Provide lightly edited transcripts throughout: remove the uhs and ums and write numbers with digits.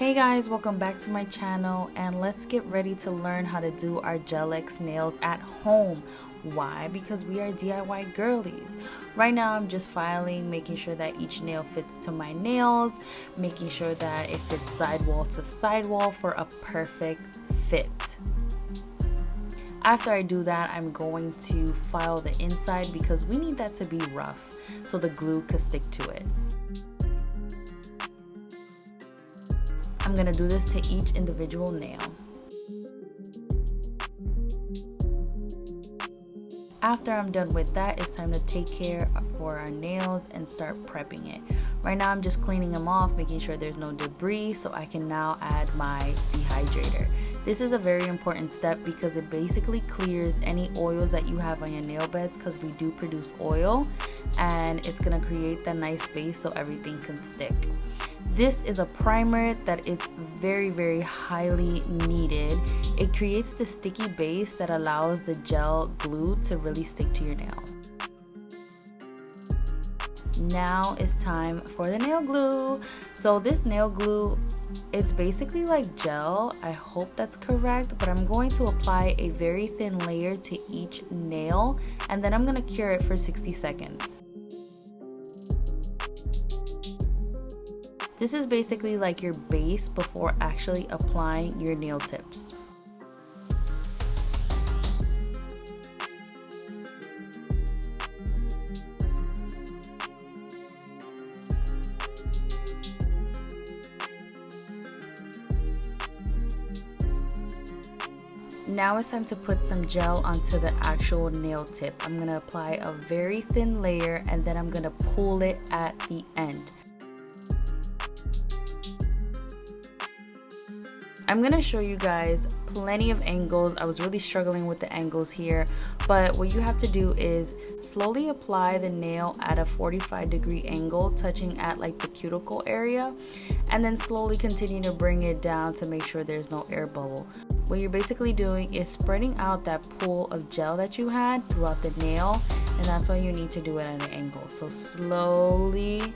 Hey guys, welcome back to my channel, and let's get ready to learn how to do our GelX nails at home. Why? Because we are DIY girlies. Right now I'm just filing, making sure that each nail fits to my nails, making sure that it fits sidewall to sidewall for a perfect fit. After I do that, I'm going to file the inside because we need that to be rough so the glue can stick to it. I'm going to do this to each individual nail. After I'm done with that, it's time to take care for our nails and start prepping it. Right now I'm just cleaning them off, making sure there's no debris so I can now add my dehydrator. This is a very important step because it basically clears any oils that you have on your nail beds, because we do produce oil, and it's going to create that nice base so everything can stick. This is a primer that it's very highly needed. It creates the sticky base that allows the gel glue to really stick to your nail. Now it's time for the nail glue. So this nail glue, it's basically like gel. I hope that's correct, but I'm going to apply a very thin layer to each nail, and then I'm going to cure it for 60 seconds. This is basically like your base before actually applying your nail tips. Now it's time to put some gel onto the actual nail tip. I'm going to apply a very thin layer, and then I'm going to pull it at the end. I'm going to show you guys plenty of angles. I was really struggling with the angles here, but what you have to do is slowly apply the nail at a 45-degree angle, touching at like the cuticle area, and then slowly continue to bring it down to make sure there's no air bubble. What you're basically doing is spreading out that pool of gel that you had throughout the nail, and that's why you need to do it at an angle. So slowly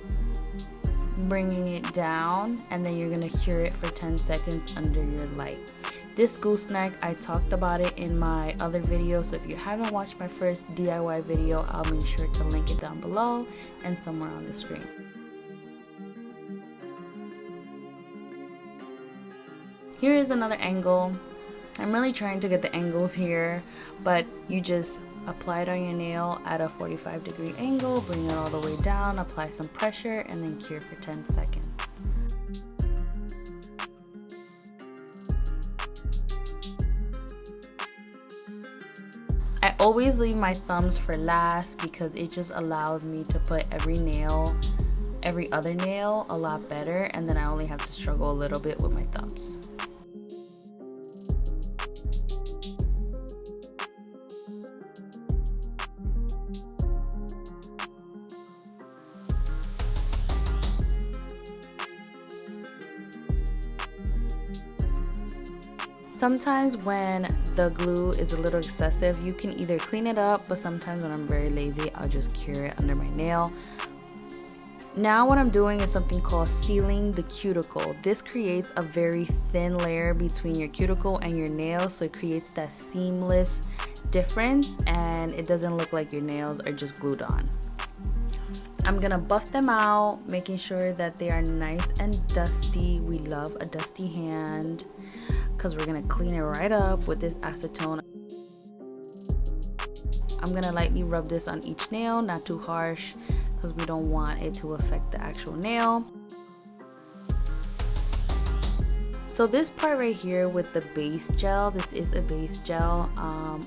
bringing it down, and then you're going to cure it for 10 seconds under your light. This gooseneck, I talked about it in my other video, so if you haven't watched my first DIY video, I'll make sure to link it down below and somewhere on the screen. Here is another angle. I'm really trying to get the angles here, but you just apply it on your nail at a 45-degree angle, bring it all the way down, apply some pressure, and then cure for 10 seconds. I always leave my thumbs for last because it just allows me to put every other nail a lot better, and then I only have to struggle a little bit with my thumbs. Sometimes when the glue is a little excessive, you can either clean it up, but sometimes when I'm very lazy, I'll just cure it under my nail. Now what I'm doing is something called sealing the cuticle. This creates a very thin layer between your cuticle and your nail, so it creates that seamless difference, and it doesn't look like your nails are just glued on. I'm gonna buff them out, making sure that they are nice and dusty. We love a dusty hand, because we're gonna clean it right up with this acetone. I'm gonna lightly rub this on each nail, not too harsh, because we don't want it to affect the actual nail. So this part right here with the base gel, this is a base gel.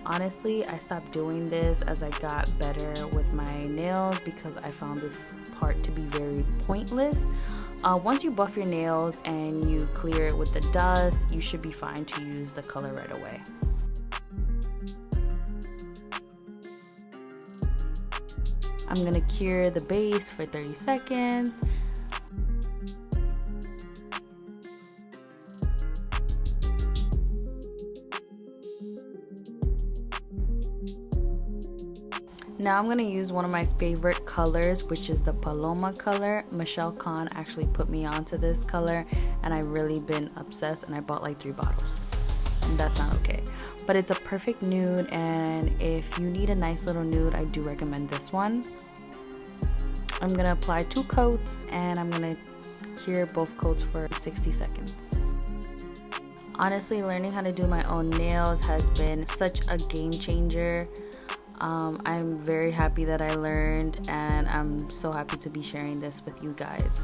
Honestly, I stopped doing this as I got better with my nails because I found this part to be very pointless. Once you buff your nails and you clear it with the dust, you should be fine to use the color right away. I'm gonna cure the base for 30 seconds. Now I'm going to use one of my favorite colors, which is the Paloma color. Michelle Khan actually put me onto this color, and I really been obsessed, and I bought like 3 bottles. And that's not okay. But it's a perfect nude, and if you need a nice little nude, I do recommend this one. I'm gonna apply 2 coats, and I'm gonna cure both coats for 60 seconds. Honestly, learning how to do my own nails has been such a game changer. I'm very happy that I learned, and I'm so happy to be sharing this with you guys.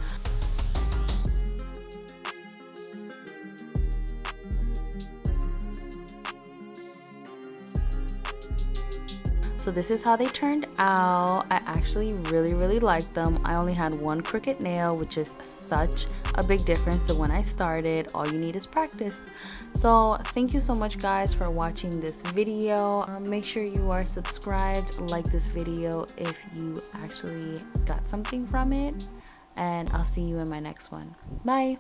So this is how they turned out. I actually really liked them. I only had 1 crooked nail, which is such a big difference to when I started. All you need is practice. So thank you so much guys for watching this video. Make sure you are subscribed, like this video if you actually got something from it, and I'll see you in my next one. Bye.